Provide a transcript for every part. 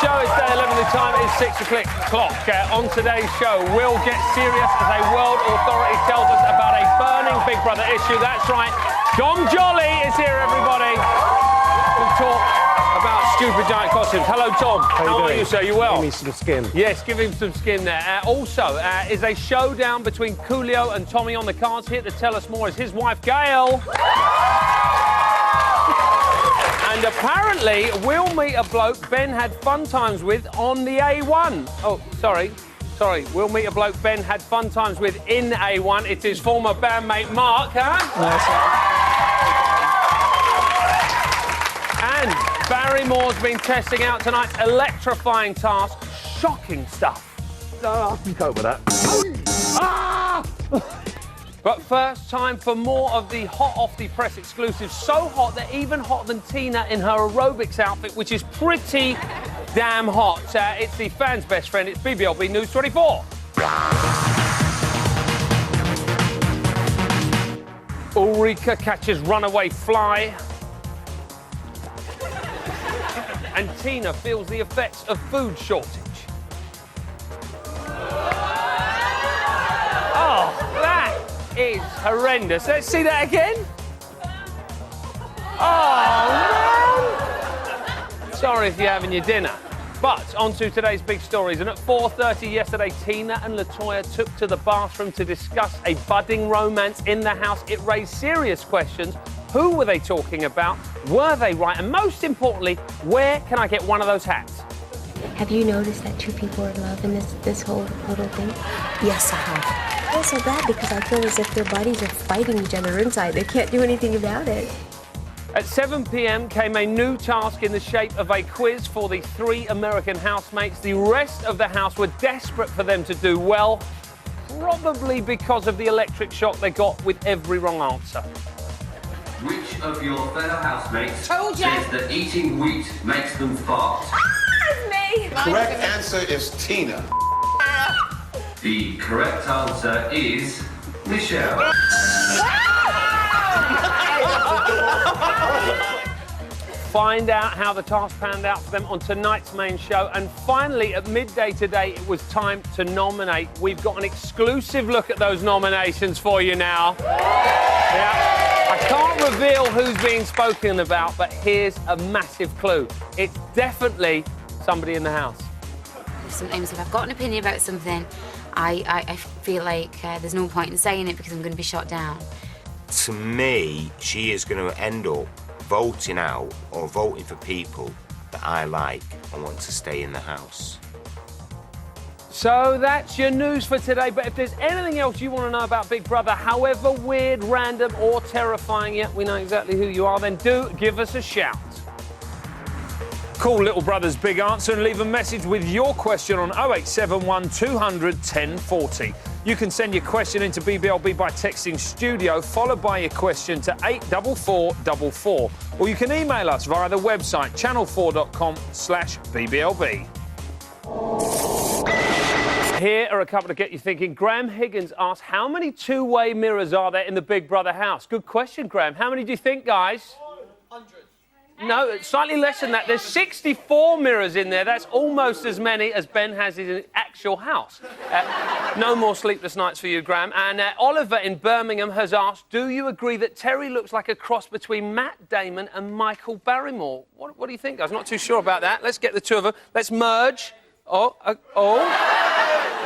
show. It's day 11. The time is 6 o'clock. On today's show, we'll get serious as a world authority tells us about a burning Big Brother issue. That's right. Dom Jolly is here, everybody. We'll talk about stupid giant costumes. Hello, Tom. How are you, sir? You well? Give me some skin. Yes, give him some skin there. Also, is a showdown between Coolio and Tommy on the cards. Here to tell us more is his wife, Gail. And apparently, we'll meet a bloke Ben had fun times with on the A1. Oh, sorry. We'll meet a bloke Ben had fun times with in A1. It's his former bandmate, Mark, huh? And Barrymore's been testing out tonight's electrifying task. Shocking stuff. I can cope with that. But first, time for more of the hot off the press exclusive. So hot that even hotter than Tina in her aerobics outfit, which is pretty damn hot. It's the fans' best friend. It's BBLB News 24. Ulrika catches runaway fly. And Tina feels the effects of food shortage. Oh, that is horrendous. Let's see that again. Oh, man. Sorry if you're having your dinner. But on to today's big stories. And at 4:30 yesterday, Tina and LaToya took to the bathroom to discuss a budding romance in the house. It raised serious questions. Who were they talking about? Were they right? And most importantly, where can I get one of those hats? Have you noticed that two people are in love in this whole little thing? Yes, I have. I feel so bad because I feel as if their bodies are fighting each other inside. They can't do anything about it. At 7 p.m. came a new task in the shape of a quiz for the 3 American housemates. The rest of the house were desperate for them to do well, probably because of the electric shock they got with every wrong answer. Which of your fellow housemates says that eating wheat makes them fart? It's me! Correct answer is Tina. The correct answer is Michelle. Find out how the task panned out for them on tonight's main show. And finally, at midday today, it was time to nominate. We've got an exclusive look at those nominations for you now. Yeah. I can't reveal who's being spoken about, but here's a massive clue. It's definitely somebody in the house. Sometimes if I've got an opinion about something, I feel like there's no point in saying it because I'm going to be shot down. To me, she is going to end up voting out or voting for people that I like and want to stay in the house. So that's your news for today. But if there's anything else you want to know about Big Brother, however weird, random or terrifying, yet we know exactly who you are, then do give us a shout. Call Little Brother's Big Answer and leave a message with your question on 0871 200 1040. You can send your question into BBLB by texting studio, followed by your question to 84444. Or you can email us via the website channel4.com/BBLB. Here are a couple to get you thinking. Graham Higgins asked, how many two-way mirrors are there in the Big Brother house? Good question, Graham. How many do you think, guys? 100. No, it's slightly less than that. There's 64 mirrors in there. That's almost as many as Ben has in his actual house. No more sleepless nights for you, Graham. And Oliver in Birmingham has asked, do you agree that Terry looks like a cross between Matt Damon and Michael Barrymore? What do you think, guys? Not too sure about that. Let's get the two of them. Let's merge. Oh.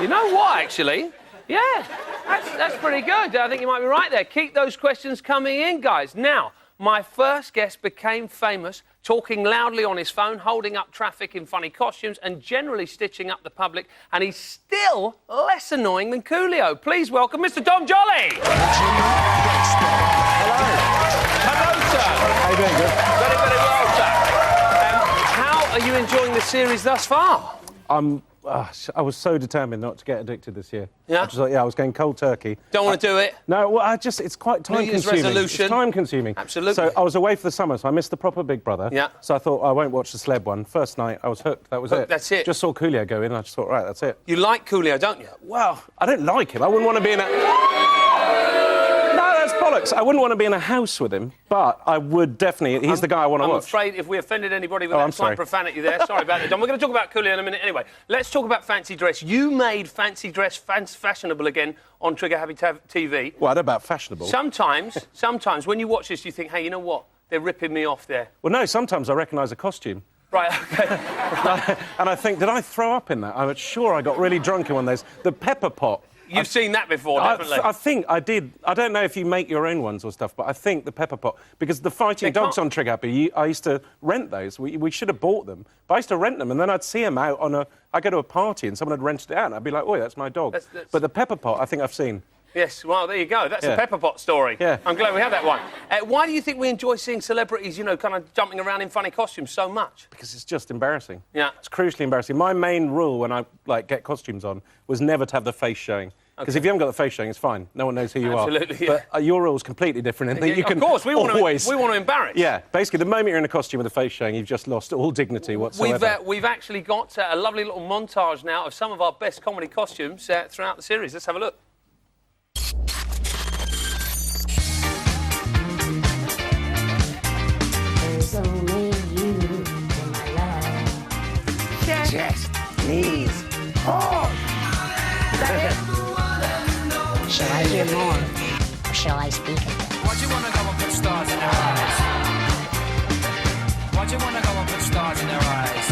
You know what, actually? Yeah, that's pretty good. I think you might be right there. Keep those questions coming in, guys. Now, my first guest became famous talking loudly on his phone, holding up traffic in funny costumes and generally stitching up the public, and he's still less annoying than Coolio. Please welcome Mr. Dom Jolly. Hello, sir. How you doing, good? Very, very well, sir. How are you enjoying the series thus far? I was so determined not to get addicted this year. Yeah? I was going cold turkey. Don't want to do it? No, well, it's quite time-consuming. New Year's resolution. It's time-consuming. Absolutely. So I was away for the summer, so I missed the proper Big Brother. Yeah. So I thought, I won't watch the celeb one. First night, I was hooked. That was it. That's it? Just saw Coolio go in, and I just thought, right, that's it. You like Coolio, don't you? Well, I don't like him. I wouldn't want to be in a... No, that's bollocks. I wouldn't want to be in a house with him, but I would definitely... He's the guy I want to watch. I'm afraid if we offended anybody with that slight profanity there, sorry about that, Don. We're going to talk about Coolio in a minute anyway. Let's talk about fancy dress. You made fancy dress fashionable again on Trigger Happy TV. What about fashionable? Sometimes when you watch this, you think, hey, you know what? They're ripping me off there. Well, no, sometimes I recognise a costume. Right, OK. And I think, did I throw up in that? I'm sure I got really drunk in one of those. The pepper pot. You've seen that before, definitely. I think I did. I don't know if you make your own ones or stuff, but I think the pepper pot... Because the fighting dogs on Trigger Happy, I used to rent those. We should have bought them. But I used to rent them, and then I'd see them out on a... I'd go to a party, and someone had rented it out, and I'd be like, oi, that's my dog. But the pepper pot, I think I've seen. Yes, well, there you go. That's the pepper pot story. Yeah. I'm glad we had that one. Why do you think we enjoy seeing celebrities, you know, kind of jumping around in funny costumes so much? Because it's just embarrassing. Yeah. It's crucially embarrassing. My main rule when I, get costumes on was never to have the face showing. Because if you haven't got the face showing, it's fine. No one knows who you are. Absolutely, yeah. But your rule's completely different in that you can Of course, we want to embarrass. Yeah, basically, the moment you're in a costume with a face showing, you've just lost all dignity whatsoever. We've actually got a lovely little montage now of some of our best comedy costumes throughout the series. Let's have a look. There's only you in my life. Just knees. Shall I hear more? Or shall I speak it? Why do you want to go and put stars in their eyes? Why do you want to go and put stars in their eyes?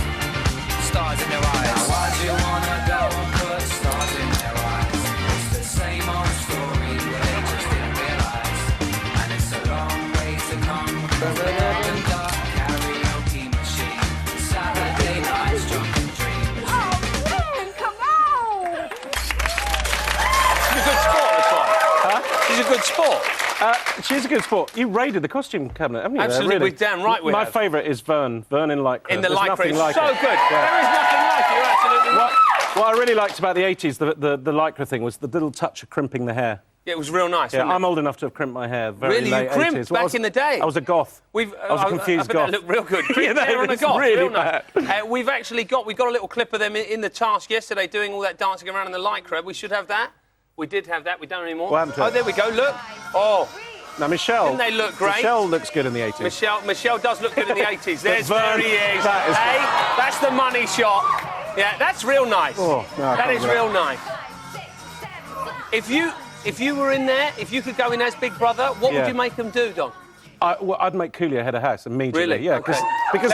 Stars in their eyes. Why do you want to go and put stars in their eyes? It's the same old story where they just didn't realise. And it's a long way to come from the dark karaoke machine. Saturday nights, drunken dreams. Oh, man, come on! She's a good sport, this one. Huh? She's a good sport. She's a good sport. You raided the costume cabinet, haven't you? Absolutely, really? we're damn right we My have. favourite is Vern. Vern in lycra. In the There's lycra, nothing it's like so it. good. Yeah. There is nothing like it, you're absolutely right. What I really liked about the 80s, the lycra thing, was the little touch of crimping the hair. Yeah, it was real nice, Yeah, wasn't it? I'm old enough to have crimped my hair very Really? late You crimped 80s. Well, back in the day? I was a goth. I was a confused goth. That looked real good. Yeah, no, Hair on a it's goth, really real nice. We've got a little clip of them in the task yesterday doing all that dancing around in the lycra. We should have that. We did have that. We don't anymore. What happened to it? There we go. Look. Oh. Now, Michelle... Didn't they look great? Michelle looks good in the 80s. Michelle does look good in the 80s. There Vern, he is. that is That's the money shot. Yeah, that's real nice. Oh, no, that is real nice. If you were in there, if you could go in as Big Brother, what would you make them do, Don? I'd make Coolio head of house immediately. Really? Yeah, Okay. because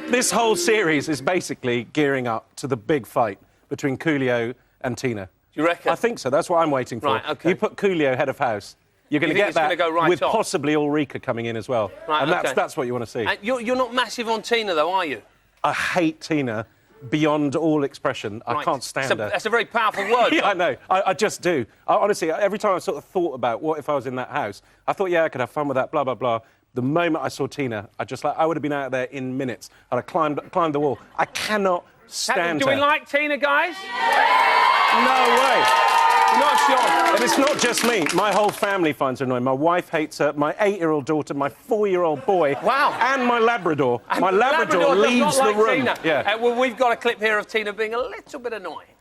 this whole series is basically gearing up to the big fight between Coolio and Tina. Do you reckon? I think so. That's what I'm waiting for. Right, OK. You put Coolio head of house, you're going to get that with possibly Ulrika coming in as well. Right, and OK. that's what you want to see. And you're not massive on Tina, though, are you? I hate Tina beyond all expression. I can't stand her. That's a very powerful word. Yeah, I know. I just do. Honestly, every time I sort of thought about what if I was in that house, I thought, yeah, I could have fun with that, blah, blah, blah. The moment I saw Tina, I would have been out there in minutes. I'd have climbed the wall. I cannot stand her. Do we like Tina, guys? No way. Not sure. And it's not just me. My whole family finds her annoying. My wife hates her, my 8-year-old daughter, my 4-year-old boy. Wow. And my Labrador. And my Labrador does leaves not like the room. Tina. Yeah. Well, we've got a clip here of Tina being a little bit annoying.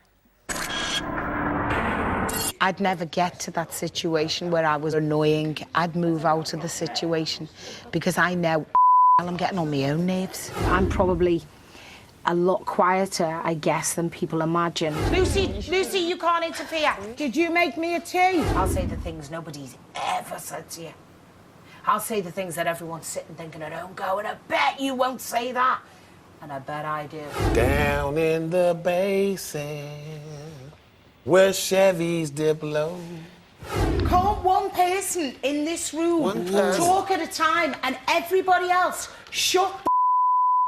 I'd never get to that situation where I was annoying. I'd move out of the situation because I know I'm getting on my own nerves. I'm probably a lot quieter, I guess, than people imagine. Lucy, you can't interfere. Did you make me a tea? I'll say the things nobody's ever said to you. I'll say the things that everyone's sitting thinking at home going, I bet you won't say that. And I bet I do. Down in the basin, where Chevys dip low. Can't one person in this room talk at a time and everybody else shut up?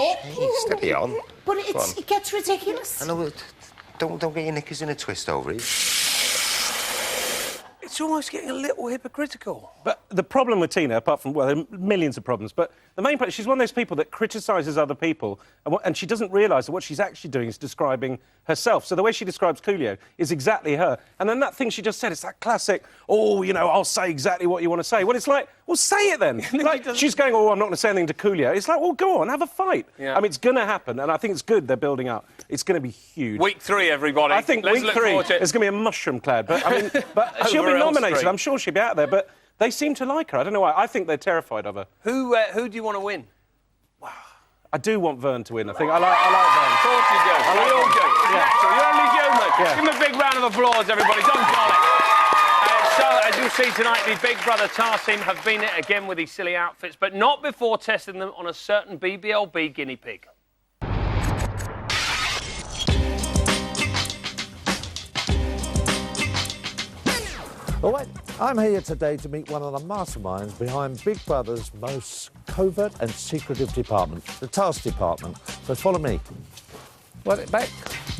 Hey, steady on. But it gets ridiculous. I know, don't get your knickers in a twist over it. It's almost getting a little hypocritical. But the problem with Tina, apart from, well, there are millions of problems, but the main part, she's one of those people that criticises other people, and she doesn't realise that what she's actually doing is describing herself. So the way she describes Coolio is exactly her. And then that thing she just said, it's that classic, oh, you know, I'll say exactly what you want to say. Well, it's like, well, say it then. Like, she's going, oh, I'm not going to say anything to Coolio. It's like, well, go on, have a fight. Yeah. I mean, it's going to happen, and I think it's good they're building up. It's going to be huge. Week 3, everybody. I think Let's week look 3 forward to it. is going to be a mushroom cloud. But, I mean, but she'll be Over Elm nominated. Street. I'm sure she'll be out there, but They seem to like her. I don't know why. I think they're terrified of her. Who do you want to win? I do want Vern to win. I think I like Vern. Of course you do. We all do. It's natural. You're only human. Yeah. Give him a big round of applause, everybody. Don't call it. So, as you'll see tonight, the Big Brother task team have been it again with these silly outfits, but not before testing them on a certain BBLB guinea pig. All right, I'm here today to meet one of the masterminds behind Big Brother's most covert and secretive department, the task department. So follow me. Run it back.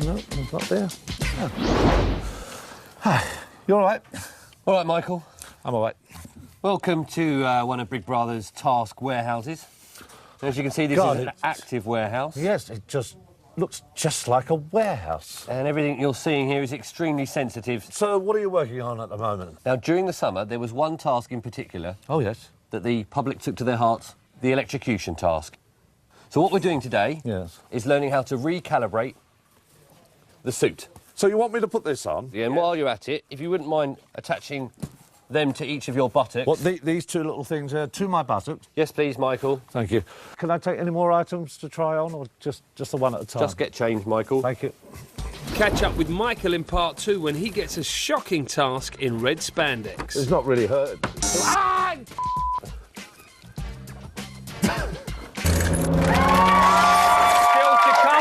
No, it's not there. Oh. Hi, you all right? All right, Michael. I'm all right. Welcome to one of Big Brother's task warehouses. As you can see, this is an active warehouse. Yes, it just looks just like a warehouse. And everything you're seeing here is extremely sensitive. So what are you working on at the moment? Now, during the summer, there was one task in particular... Oh, yes. ...that the public took to their hearts, the electrocution task. So what we're doing today is learning how to recalibrate the suit. So you want me to put this on? Yeah, and while you're at it, if you wouldn't mind attaching them to each of your buttocks... What, these two little things here to my buttocks? Yes, please, Michael. Thank you. Can I take any more items to try on, or just the one at a time? Just get changed, Michael. Thank you. Catch up with Michael in part 2 when he gets a shocking task in red spandex. It's not really hurt. Ah!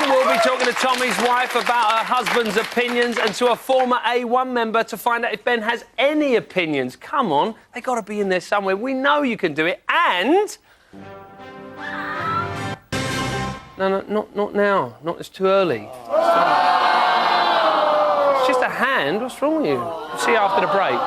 We'll be talking to Tommy's wife about her husband's opinions and to a former A1 member to find out if Ben has any opinions. Come on, they got to be in there somewhere. We know you can do it. And... No, not now. It's too early. It's just a hand. What's wrong with you? See you after the break.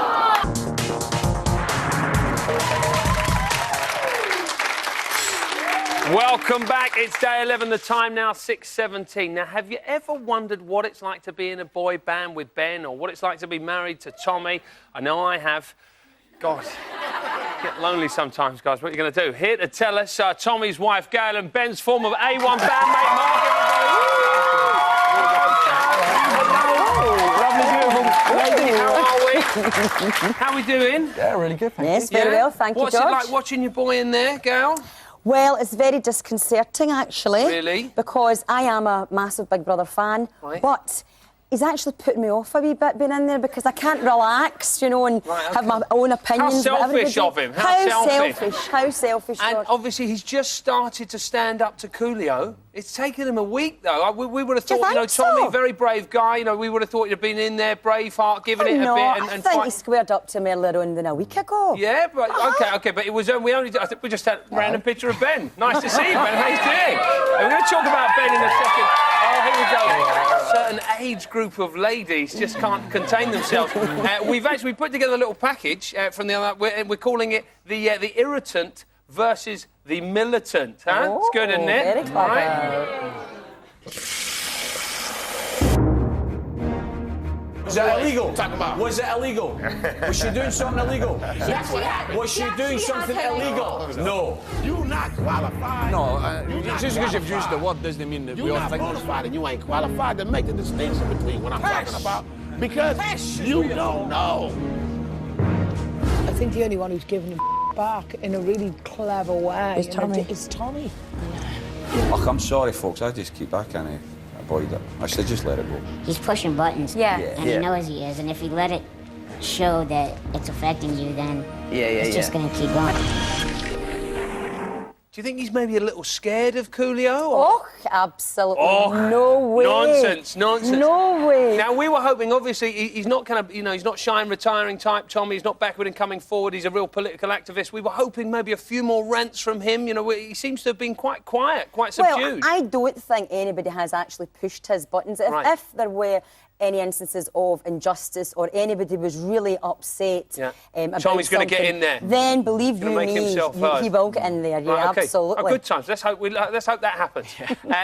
Welcome back. It's day 11. The time now 6:17. Now, have you ever wondered what it's like to be in a boy band with Ben, or what it's like to be married to Tommy? I know I have. God, get lonely sometimes, guys. What are you going to do? Here to tell us, Tommy's wife Gail and Ben's former A1 bandmate Mark. Lovely, beautiful lady. How are we? How are we doing? Yeah, really good. Thank Yes, very well. Thank you, What's George. it like watching your boy in there, Gail? Well, it's very disconcerting, actually. Really? Because I am a massive Big Brother fan, but he's actually putting me off a wee bit being in there because I can't relax, you know, and have my own opinions. How selfish of him. How selfish. And George. obviously he's just started to stand up to Coolio. It's taken him a week, though. We would have thought, you know, Tommy, very brave guy, you know, we would have thought you'd been in there, brave heart, giving it a bit. I think he squared up to me earlier on than a week ago. Yeah, but OK, but it was I think we just had a random picture of Ben. Nice to see you, Ben. How you doing? And we're going to talk about Ben in a second. Oh, here we go. A certain age group of ladies just can't contain themselves. We put together a little package from the other. We're calling it the irritant versus the militant. Huh? Oh, it's good, isn't it? Very clever. Right? Was that illegal? Was it illegal? Was she doing something illegal? Was she doing something illegal? No. You're not qualified. No, just because you've used the word doesn't mean that we You're all not think qualified, and you ain't qualified to make the distinction between what I'm talking about. Because you don't know. I think the only one who's given him back in a really clever way is Tommy. Is Tommy. Look, I'm sorry, folks. I can't avoid it. I should just let it go. He's pushing buttons. Yeah. And he knows he is. And if you let it show that it's affecting you, then it's just going to keep going. Do you think he's maybe a little scared of Coolio? Oh, absolutely. Oh, no way. Nonsense. No way. Now, we were hoping, obviously, he's not kind of, you know, he's not shy and retiring type, Tommy. He's not backward and coming forward. He's a real political activist. We were hoping maybe a few more rants from him. You know, he seems to have been quite quiet, quite subdued. Well, I don't think anybody has actually pushed his buttons. If there were any instances of injustice or anybody was really upset about Tommy's going to get in there. Then, believe you me, he will get in there. Yeah, right, okay. absolutely. Good times. Let's hope that happens.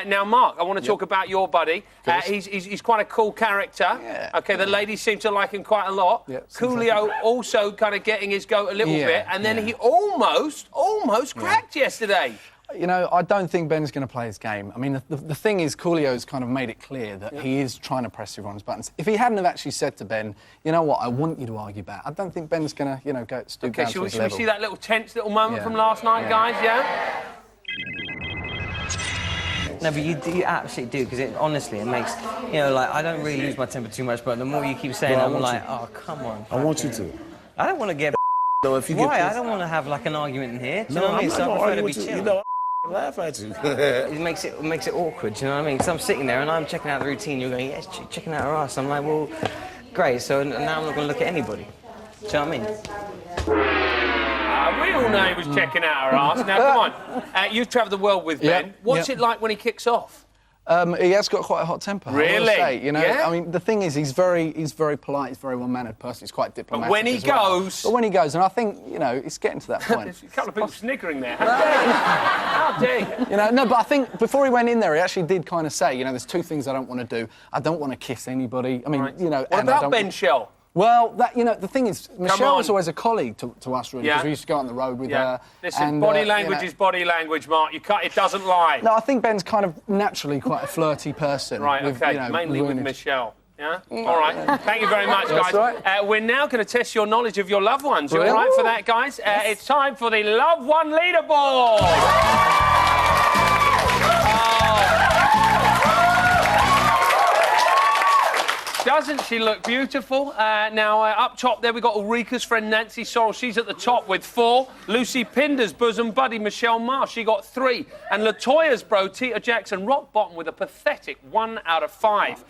Now, Mark, I want to talk about your buddy. He's quite a cool character. Yeah. OK, the ladies seem to like him quite a lot. Yeah, Coolio also kind of getting his goat a little bit, and then he almost cracked yesterday. You know, I don't think Ben's going to play his game. I mean, the thing is, Coolio's kind of made it clear that he is trying to press everyone's buttons. If he hadn't have actually said to Ben, you know what, I want you to argue back, I don't think Ben's going to, you know, go stoop down to his level. Should we see that little tense little moment from last night, guys? Yeah? No, but you absolutely do, because honestly, it makes, you know, like, I don't really lose my temper too much, but the more you keep saying it, I'm like, oh, come on. I want you to. I don't want to get No, if you Why? Get I don't want to have, like, an argument in here. Do you No, know what I mean? I'm So not I prefer to arguing be with you. chill. You know, I laugh at you. It makes it awkward, do you know what I mean? Because I'm sitting there and I'm checking out the routine, you're going, yes, checking out her ass. I'm like, well, great, so now I'm not going to look at anybody. Do you know what I mean? We all know he was checking out her ass. Now, come on. You've travelled the world with Ben. What's it like when he kicks off? He has got quite a hot temper. Really? I will say, you know, Yeah? I mean, the thing is, he's very polite, he's a very well-mannered person, he's quite diplomatic. But when he as well. goes... But when he goes, and I think, you know, it's getting to that point. There's a couple of people sniggering there. How dare you? You know, no, but I think before he went in there, he actually did kind of say, you know, there's two things I don't want to do. I don't want to kiss anybody. I mean, you know... What about Ben Shell? Well, that, you know, the thing is, Michelle on. was always a colleague to us, really, because we used to go on the road with her. Listen, and, body you language know- is body language, Mark. It doesn't lie. No, I think Ben's kind of naturally quite a flirty person. Right, with, okay, you know, mainly with women. Michelle. Yeah? All right. Thank you very much, That's guys. right. We're now going to test your knowledge of your loved ones. You all Brilliant. right for that, guys? It's time for the Loved One Leaderboard. Doesn't she look beautiful? Now, up top there, we've got Ulrika's friend Nancy Sorrell. She's at the top with 4. Lucy Pinder's bosom buddy, Michelle Marsh. She got 3. And Latoya's bro, Tita Jackson, rock bottom with a pathetic 1 out of 5.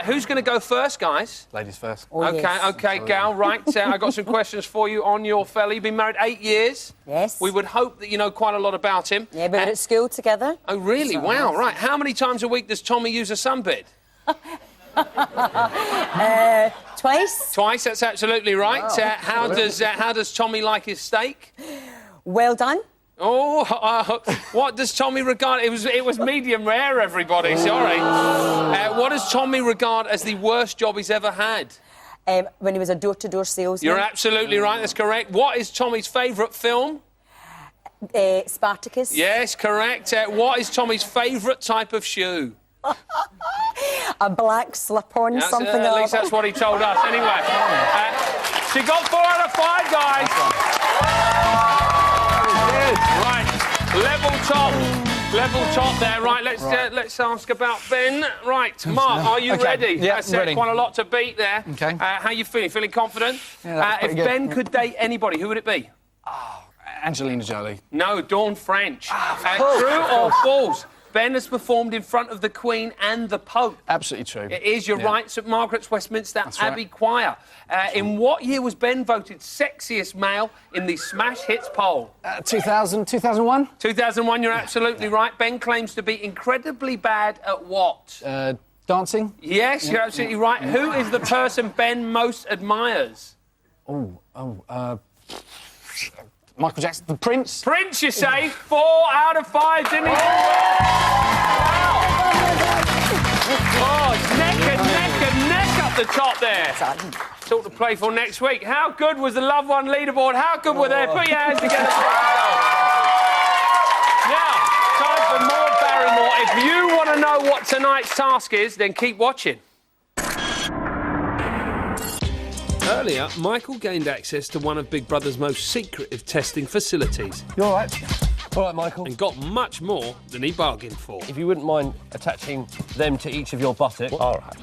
Who's going to go first, guys? Ladies first. Okay, Gal, right. I got some questions for you on your fella. You've been married 8 years. Yes. We would hope that you know quite a lot about him. Yeah, we were at school together. Oh, really? So- Wow, right. How many times a week does Tommy use a sunbed? Twice. Twice, that's absolutely right. Wow. How does Tommy like his steak? Well done. Oh, what does Tommy regard... It was medium rare, everybody, sorry. What does Tommy regard as the worst job he's ever had? When he was a door-to-door salesman. You're absolutely right, that's correct. What is Tommy's favourite film? Spartacus. Yes, correct. What is Tommy's favourite type of shoe? A black slip-on, something At least that's what he told us. Anyway, she got 4 out of 5, guys. Right, level top there. Right, let's ask about Ben. Right, Mark, are you ready? Yeah, That's ready. quite a lot to beat there. Okay. How you feeling? Feeling confident? Yeah, that's if pretty good. Ben could date anybody, who would it be? Angelina Jolie. No, Dawn French. True or false? Ben has performed in front of the Queen and the Pope. Absolutely true. It is, you're right, St Margaret's Westminster That's right. Abbey Choir. In what year was Ben voted sexiest male in the Smash Hits poll? 2001? 2001, you're absolutely right. Ben claims to be incredibly bad at what? Dancing? Yes, you're absolutely right. Who is the person Ben most admires? Michael Jackson, the Prince. Prince, you say? 4 out of 5, didn't he? Oh, it's neck up the top there. Sort of play for next week. How good was the Loved One leaderboard? How good were they? Put your hands together. Now, time for more Barrymore. If you want to know what tonight's task is, then keep watching. Earlier, Michael gained access to one of Big Brother's most secretive testing facilities. You all right? All right, Michael. And got much more than he bargained for. If you wouldn't mind attaching them to each of your buttocks. All right.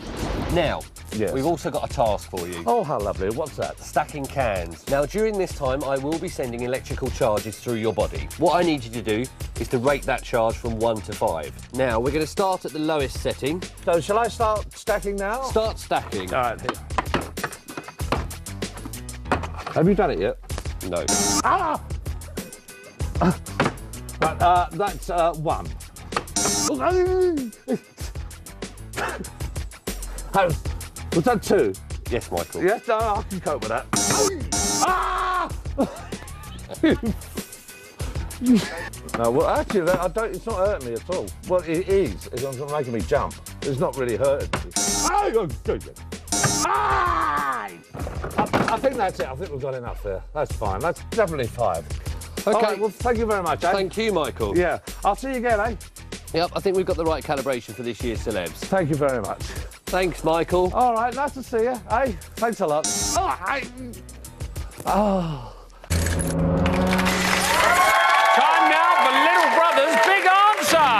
Now, Yes. we've also got a task for you. Oh, how lovely. What's that? Stacking cans. Now, during this time, I will be sending electrical charges through your body. What I need you to do is to rate that charge from 1 to 5. Now, we're going to start at the lowest setting. So, shall I start stacking now? Start stacking. All right. Have you done it yet? No. Ah! Right, that's 1. Was that 2? Yes, Michael. Yes, no, I can cope with that. Ah! No, well, actually, it's not hurting me at all. Well, it is. It's making me jump. It's not really hurting me. I think that's it. I think we've got enough there. That's fine. That's definitely 5. OK. All right, well, thank you very much, eh? Thank you, Michael. Yeah. I'll see you again, eh? Yep, I think we've got the right calibration for this year's celebs. Thank you very much. Thanks, Michael. All right, nice to see you, eh? Thanks a lot. Oh, Time now for Little Brother's big answer.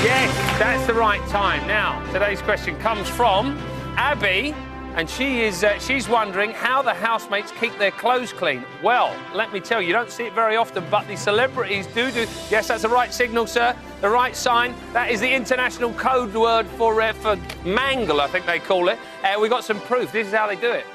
Yes, that's the right time. Now, today's question comes from Abby, and she's wondering how the housemates keep their clothes clean. Well, let me tell you, you don't see it very often, but the celebrities do. Yes, that's the right signal, sir. The right sign. That is the international code word for mangle, I think they call it. We've got some proof. This is how they do it.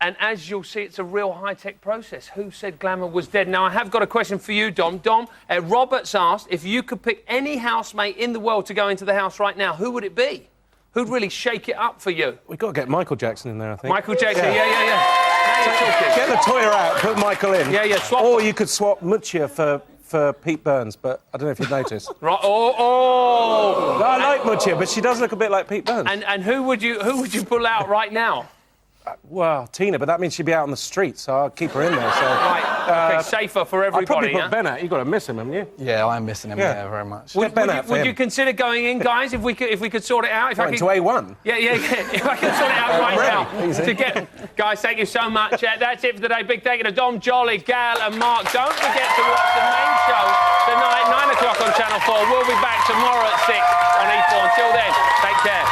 And as you'll see, it's a real high-tech process. Who said glamour was dead? Now, I have got a question for you, Dom. Dom, Robert's asked if you could pick any housemate in the world to go into the house right now, who would it be? Who'd really shake it up for you? We've got to get Michael Jackson in there, I think. Michael Jackson, yeah. Now you're talking. Get the Toya out, put Michael in. Yeah, swap. Or you could swap Mutia for Pete Burns, but I don't know if you'd notice. Right. Oh. No, I like Mutia, but she does look a bit like Pete Burns. And who would you pull out right now? Well, Tina, but that means she'd be out on the street, so I'll keep her in there. So, right, okay, safer for everybody. I'd probably put Ben out. You've got to miss him, haven't you? Yeah, I'm missing him, very much. Would you consider going in, guys, if we could sort it out? Going to A1? Yeah. If I could sort it out right now. Guys, thank you so much. That's it for today. Big thank you to Dom, Jolly, Gal and Mark. Don't forget to watch the main show tonight, 9 o'clock on Channel 4. We'll be back tomorrow at 6 on E4. Until then, take care.